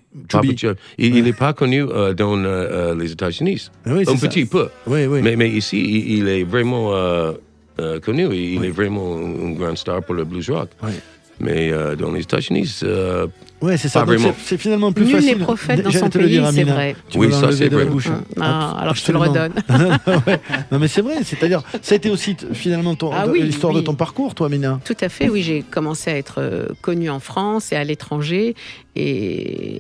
Il est pas connu dans les États-Unis. Oui, un petit peu. Oui. Mais ici, il est vraiment connu. Il est vraiment une grande star pour le blues rock. Oui. Mais dans les États-Unis, ouais, c'est ça. C'est finalement plus facile. Nul n'est prophète dans son pays, c'est vrai. Oui, ça c'est vrai. Alors je te le redonne. Non, mais c'est vrai. C'est-à-dire, ça a été aussi finalement l'histoire de ton parcours, toi, Mina. Tout à fait. Oui, j'ai commencé à être connue en France et à l'étranger, et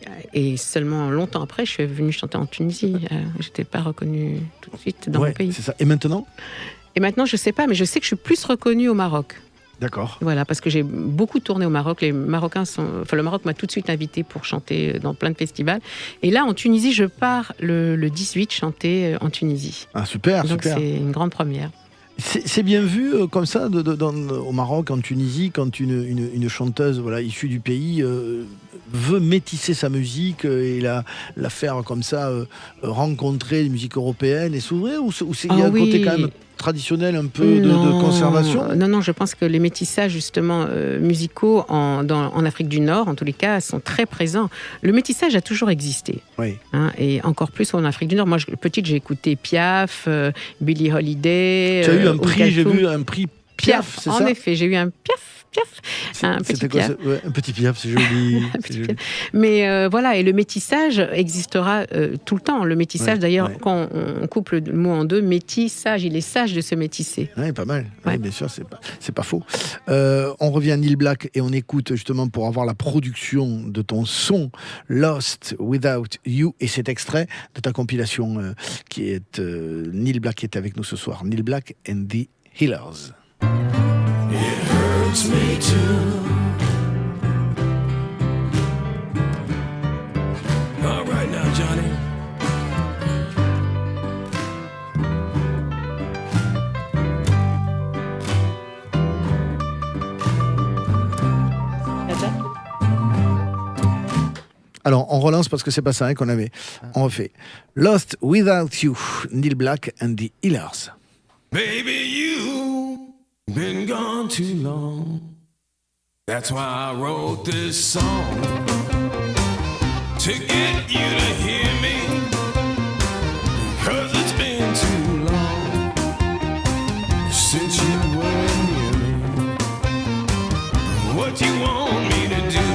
seulement longtemps après, je suis venue chanter en Tunisie. J'étais pas reconnue tout de suite dans mon pays. C'est ça. Et maintenant, je sais pas, mais je sais que je suis plus reconnue au Maroc. D'accord. Voilà, parce que j'ai beaucoup tourné au Maroc. Le Maroc m'a tout de suite invité pour chanter dans plein de festivals. Et là, en Tunisie, je pars le 18 chanter en Tunisie. Ah, super, donc super. C'est une grande première. C'est bien vu comme ça au Maroc, en Tunisie, quand une chanteuse issue du pays veut métisser sa musique et la faire comme ça rencontrer les musiques européennes et s'ouvrir, ou il y a un côté quand même traditionnel un peu de conservation? Non, je pense que les métissages justement musicaux en Afrique du Nord, en tous les cas, sont très présents. Le métissage a toujours existé, et encore plus en Afrique du Nord. Moi, petite, j'ai écouté Piaf, Billie Holiday. Tu as eu un prix, j'ai vu un prix Piaf, c'est ça? En effet, j'ai eu un Piaf. Un petit Piaf. Un petit Piaf, c'est joli. Mais voilà, et le métissage existera tout le temps. Le métissage, d'ailleurs, quand on coupe le mot en deux, métissage, il est sage de se métisser. Oui, pas mal. Ouais. Oui, bien sûr, c'est pas faux. On revient à Neil Black et on écoute justement pour avoir la production de ton son Lost Without You, et cet extrait de ta compilation qui est Neil Black qui est avec nous ce soir. Neil Black and the Healers. Hurts me too. All right now, Johnny. Alors, on relance parce que c'est pas ça qu'on avait. On refait. Lost Without You, Neil Black and the Healers. Baby, you've been gone too long. That's why I wrote this song. to get you to hear me, 'cause it's been too long since you were near me. What you want me to do,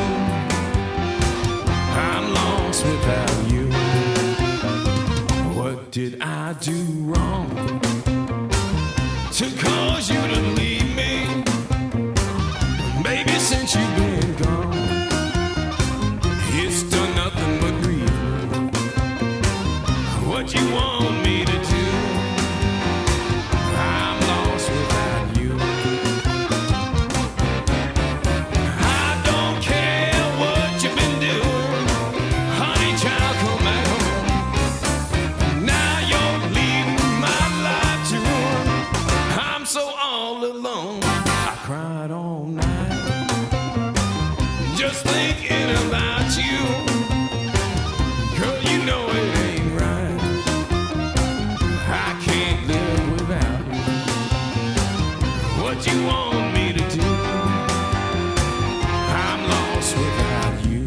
I'm lost without you. What did I do wrong to cause you to leave me? Baby, since you've been gone, it's done nothing but grieve me. What you want me to do, I'm lost without you. I don't care what you've been doing, honey child, come back home. Now you're leaving my life to ruin. I'm so all alone. I cried all night just thinking about you. Girl, you know it ain't right. I can't live without you. What you want me to do, I'm lost without you.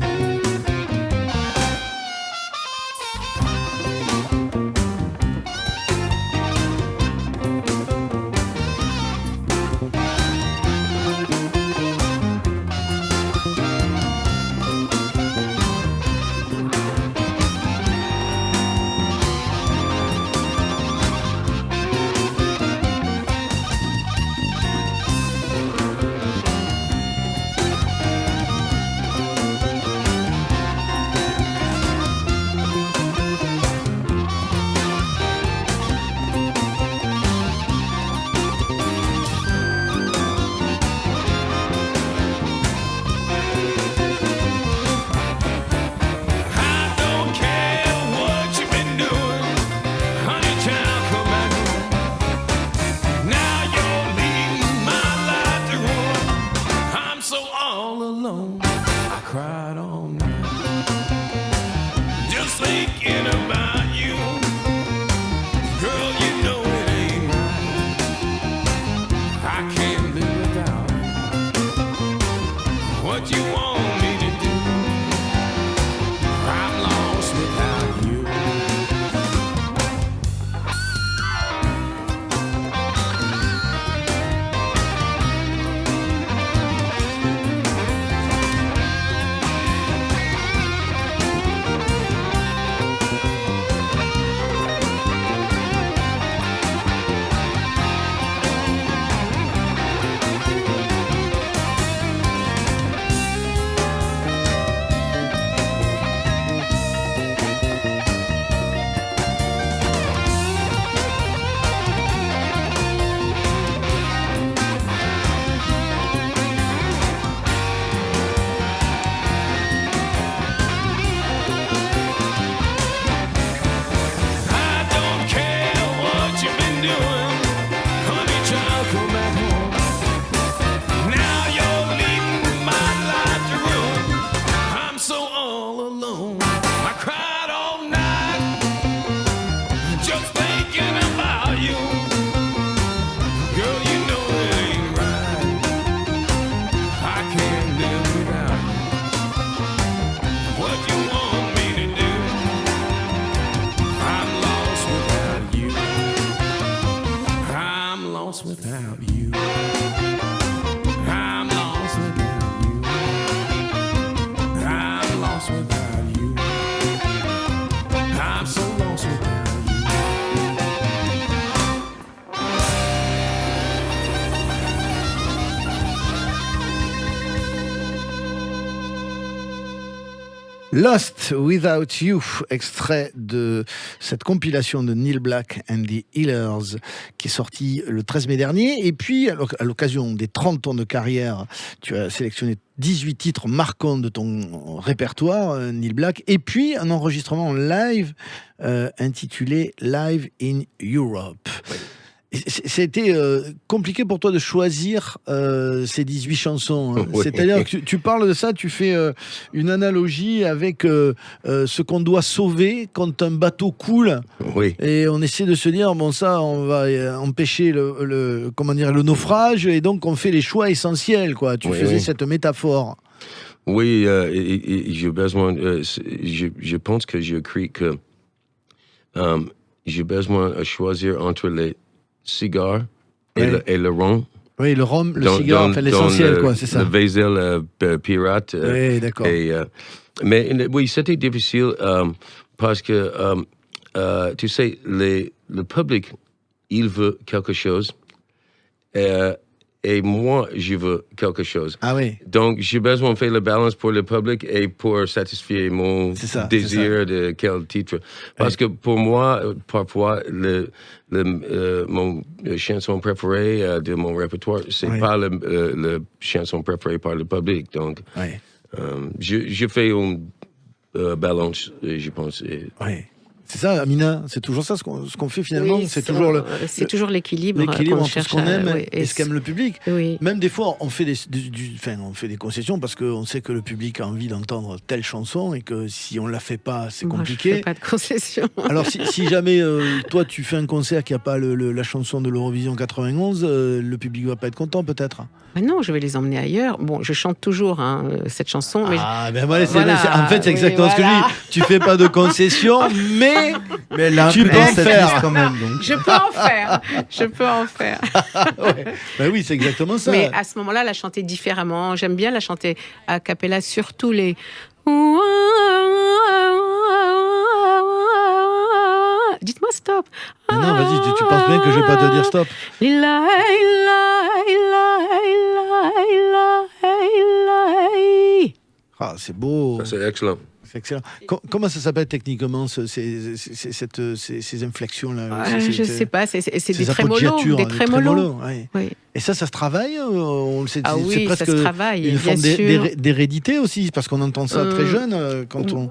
I don't care what you've been doing, honey child, come back home. Now you're leaving my life to ruin. I'm so all alone. I cried all night just thinking about you. Girl, you know it ain't right. I can't live without you. What you want me to do, I'm lost without you. I don't care what you've been doing, honey child, come back home. Now you're leaving my life to ruin. I'm so all alone. I cried all night just thinking about you. Girl, you know it ain't right. I can't live without you. What you want me to do, I'm lost without you. I'm lost without you. I'm lost without you. I'm lost without you. I'm so lost without you. Lost Without You, extrait de cette compilation de Neil Black and the Healers qui est sortie le 13 mai dernier. Et puis, à l'occasion des 30 ans de carrière, tu as sélectionné 18 titres marquants de ton répertoire, Neil Black, et puis un enregistrement live intitulé Live in Europe. Oui. C'était compliqué pour toi de choisir ces 18 chansons. Oui. C'est-à-dire que tu parles de ça, tu fais une analogie avec ce qu'on doit sauver quand un bateau coule. Oui. Et on essaie de se dire, bon ça, on va empêcher le naufrage, et donc on fait les choix essentiels, quoi. Tu faisais cette métaphore. Oui, j'ai besoin. Je pense que j'écris que j'ai besoin de choisir entre les cigares et le rhum. Oui, le rhum, le cigare, l'essentiel, quoi, c'est ça. Le vaisel pirate. Oui, d'accord. Mais oui, c'était difficile parce que, tu sais, le public, il veut quelque chose. Et moi, je veux quelque chose. Ah oui. Donc, j'ai besoin de faire la balance pour le public et pour satisfaire mon désir de quel titre. Parce que pour moi, parfois, mon chanson préférée de mon répertoire, c'est pas la chanson préférée par le public. Donc, je fais une balance, je pense. Oui. C'est ça, Amina, c'est toujours ça ce qu'on fait finalement. Oui, c'est toujours l'équilibre entre cherche ce qu'on aime oui, et ce qu'aime le public. Oui. Même des fois, on fait des concessions parce qu'on sait que le public a envie d'entendre telle chanson et que si on la fait pas, c'est compliqué. Je fais pas de concessions. Alors si jamais toi tu fais un concert qui a pas la chanson de l'Eurovision 91, le public va pas être content peut-être. Mais non, je vais les emmener ailleurs. Bon, je chante toujours cette chanson. Mais voilà, en fait c'est exactement ce que je dis. Tu fais pas de concessions, mais là, tu peux en faire quand même. Donc. Je peux en faire. Ben oui, c'est exactement ça. Mais à ce moment-là, la chanter différemment. J'aime bien la chanter a cappella, surtout les. Dites-moi stop. Mais non, vas-y, tu penses bien que je vais pas te dire stop. Ah, c'est beau. Ça, c'est excellent. C'est excellent. Comment ça s'appelle techniquement ces inflexions-là? Je ne sais pas, c'est des trémolos. Des trémolos. Oui. Et ça se travaille c'est oui, presque ça se travaille, une forme bien sûr. d'hérédité aussi, parce qu'on entend ça très jeune.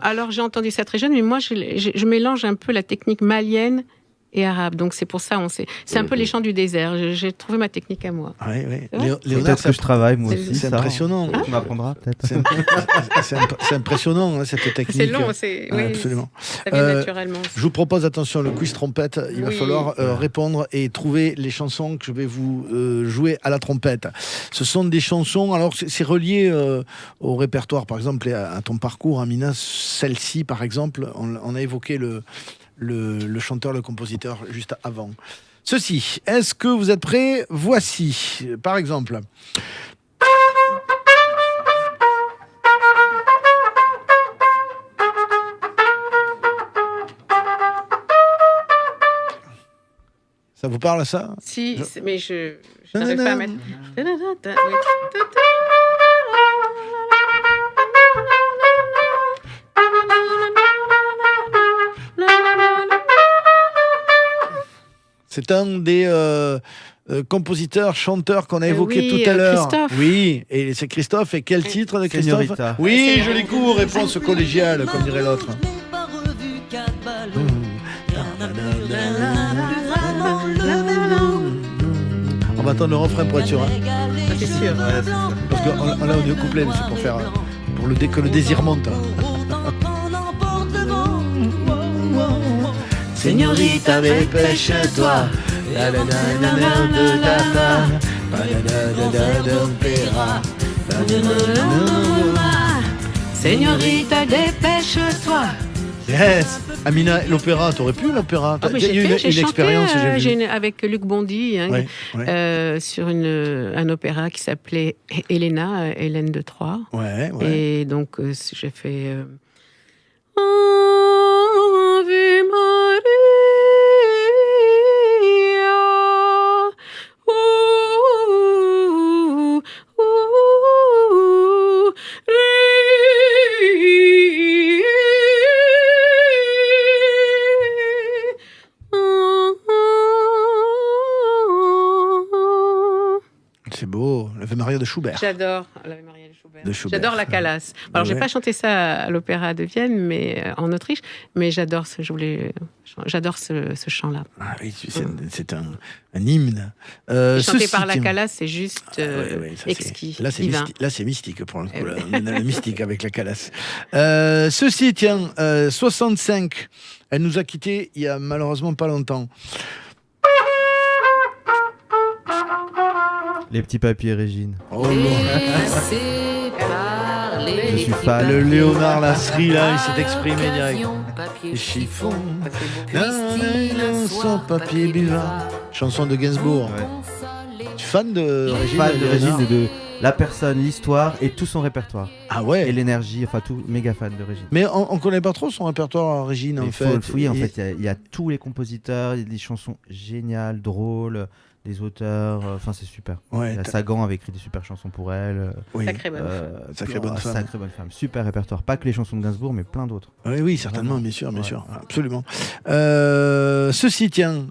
Alors j'ai entendu ça très jeune, mais moi je mélange un peu la technique malienne et arabe. Donc c'est pour ça, c'est un peu les chants du désert. J'ai trouvé ma technique à moi. Oui. Léonard, que je travaille moi aussi. C'est impressionnant. Tu m'apprendras peut-être. C'est impressionnant cette technique. C'est long, oui, absolument. Ça vient naturellement. Je vous propose, attention, le quiz trompette. Il va falloir répondre et trouver les chansons que je vais vous jouer à la trompette. Ce sont des chansons, alors c'est relié au répertoire, par exemple, à ton parcours, Amina. Celle-ci, par exemple, on a évoqué le chanteur, le compositeur juste avant. Ceci, est-ce que vous êtes prêts? Voici, par exemple. Ça vous parle, ça? Si, mais je n'arrive pas à mettre... C'est un des compositeurs, chanteurs qu'on a évoqué tout à l'heure. Christophe. Oui, et c'est Christophe. Et quel titre de Christophe? Señorita. Oui, je l'écoute. Réponse collégiale, comme dirait l'autre. On va attendre le refrain pour être sûr. C'est sûr. Parce que là, on est au couplet, mais c'est pour faire que le désir monte. Señorita, dépêche-toi. Señorita, dépêche-toi. Yes. Amina, l'opéra, t'aurais pu l'opéra? Il y a eu une expérience, j'ai vu. Avec Luc Bondy sur un opéra qui s'appelait Helena, Hélène de Troie. Ouais. Et donc j'ai fait Ave Maria. C'est beau, l'Ave Maria de Schubert. J'adore l'Ave Maria de Schubert. J'adore la Calas. Alors, j'ai pas chanté ça à l'Opéra de Vienne, mais en Autriche, mais j'adore ce chant-là. Ah oui, c'est un hymne. Chanté par la Calas, c'est juste exquis. Là, c'est mystique pour le coup. On a le mystique avec la Calas. Ceci, tiens, 65. Elle nous a quittés il y a malheureusement pas longtemps. Les petits papiers, Régine. Laissé par Je suis fan. Le Léonard Lasserie, là, il s'est exprimé direct. Les chiffons, sans papier buvard. Chanson de Gainsbourg. Tu es fan de Régine? Fan de Régine, de la personne, l'histoire et tout son répertoire. Ah ouais. Et l'énergie, enfin tout, méga fan de Régine. Mais on connaît pas trop son répertoire à Régine, Il en faut fait. le fouiller, en fait, il y a tous les compositeurs, il y a des chansons géniales, drôles, des auteurs, enfin c'est super. Ouais, Il y a Sagan avait écrit des super chansons pour elle. Oui. Sacrée bonne Sacrée bonne femme. Sacrée bonne femme. Super répertoire, pas que les chansons de Gainsbourg, mais plein d'autres. Oui, oui, certainement, Vraiment. bien sûr, bien Ouais. sûr, absolument. Ceci, tiens.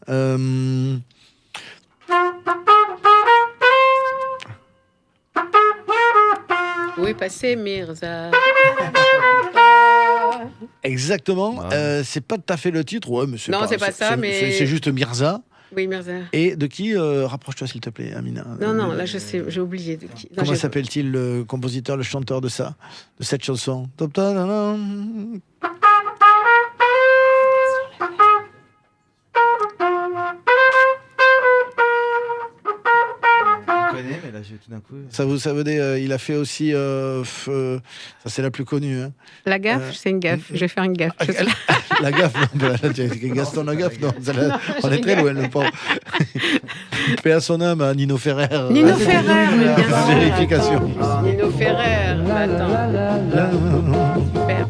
Où est passé Mirza? Exactement. Ah. C'est pas tout à fait le titre. Ouais, mais Non, c'est pas ça, mais- c'est juste Mirza. Oui, Mirza. Et de qui rapproche-toi, s'il te plaît, Amina. Non, là, je sais, j'ai oublié de qui. Non, Comment j'ai- s'appelle-t-il, le compositeur, le chanteur de cette chanson? Je connais, mais là j'ai tout d'un coup. Ça vous dit, il a fait aussi, ça c'est la plus connue. Hein. La gaffe, c'est une gaffe. Je vais faire une gaffe. Je sais pas. La gaffe, non, là, Gaston Lagaffe, non, on est très loin, le pauvre. Paix à son âme, à Nino Ferrer. Nino Ferrer, mais bien sûr. Vérification. Nino Ferrer, mais attends. Super.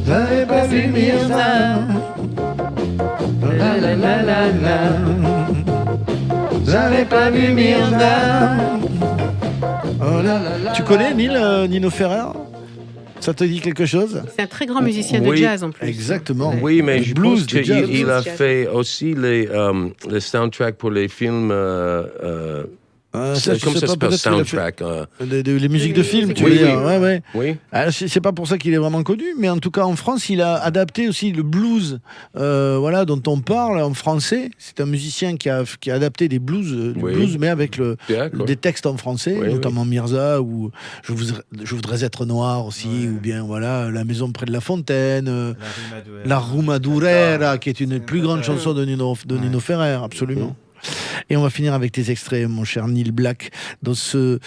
J'avais pas vu Mirza. J'avais pas vu Mirza. Oh là là. Tu connais Nino Ferrer? Ça te dit quelque chose? C'est un très grand musicien de Oui, jazz en plus. Exactement. Ouais. Oui, mais Le je blues pense de jazz. qu'il a Blues jazz. fait aussi les soundtracks pour les films. Ça, je Comme sais ça pas, s'appelle, peut-être qu'il a fait soundtrack. les musiques de films, tu Oui, veux oui. dire. Ouais, ouais. Oui. Ah, c'est pas pour ça qu'il est vraiment connu, mais en tout cas en France, il a adapté aussi le blues, voilà, dont on parle en français. C'est un musicien qui a adapté des blues, du Oui. blues, mais avec D'accord. des textes en français, Oui, notamment Mirza ou je voudrais être noir aussi, Ouais. ou bien voilà, La maison près de la fontaine, La La Rue Madureira, qui est une C'est plus grande préféré. chanson de Nino Ferrer, absolument. Et on va finir avec tes extraits, mon cher Neil Black, dans ce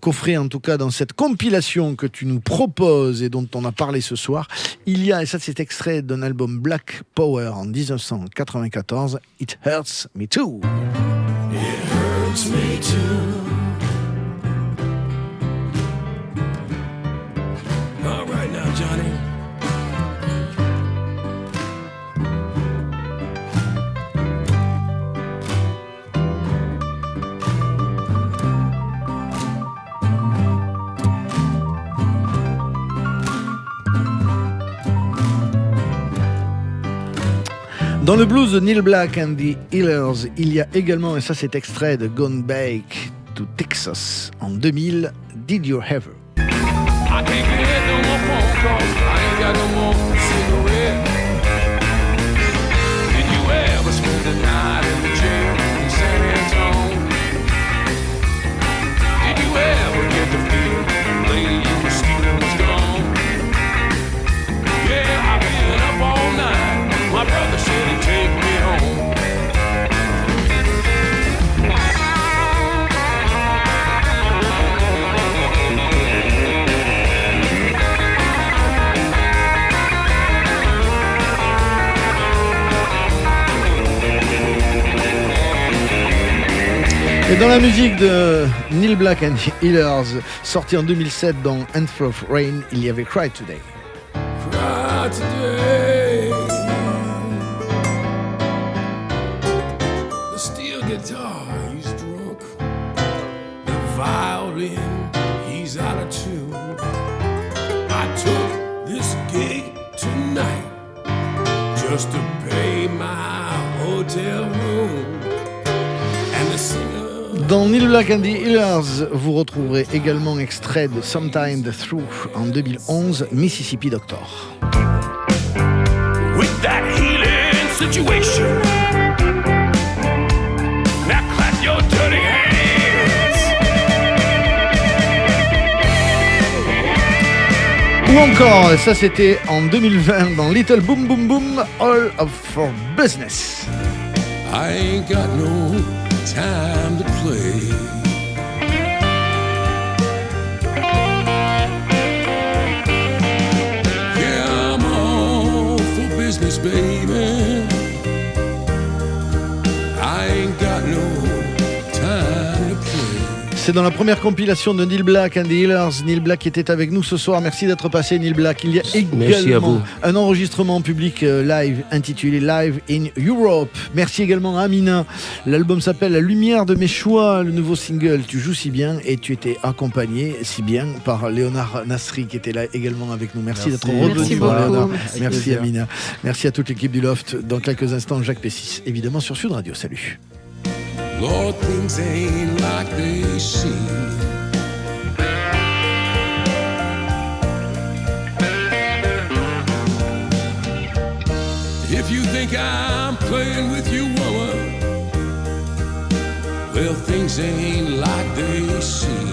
coffret, en tout cas dans cette compilation que tu nous proposes et dont on a parlé ce soir. Il y a, et ça c'est extrait d'un album Black Power en 1994, It Hurts Me Too. Hurts me too. All right now, Johnny. Dans le blues de Neil Black and the Healers, il y a également, et ça c'est extrait de Gone Back to Texas en 2000, Did You Ever? I can't get no more phone calls. I ain't got no more cigarette. Did you ever spend the night in the jail in San Antonio? Did you ever get the feeling the lady you were stealing was gone? Yeah, I've been up all night. My brother said he'd take me home. Et dans la musique de Neil Black and the Healers, sorti en 2007 dans Anthem of Rain, il y avait Cry Today. Cry today. The steel guitar, he's drunk. The violin, he's out of tune. I took this gig tonight just to pay my hotel room. And the singer. Dans Neil Black and the Healers, vous retrouverez également extrait de Sometime the Truth en 2011, Mississippi Doctor. With that healing situation. Now clap your dirty hands. Ou encore, ça c'était en 2020 dans Little Boom Boom Boom, All of For Business. I ain't got no time to play. business, baby. I ain't got no time to play. C'est dans la première compilation de Neil Black and the Healers. Neil Black était avec nous ce soir. Merci d'être passé, Neil Black. Il y a également un enregistrement public live intitulé Live in Europe. Merci également à Amina. L'album s'appelle La lumière de mes choix, le nouveau single. Tu joues si bien et tu étais accompagné si bien par Léonard Nasri qui était là également avec nous. Merci d'être revenu. Merci beaucoup. Léonard. Merci Amina. Merci à toute l'équipe du Loft. Dans quelques instants, Jacques Pessis, évidemment sur Sud Radio. Salut. Lord, things ain't like they seem. If you think I'm playing with you, woman, well, things ain't like they seem.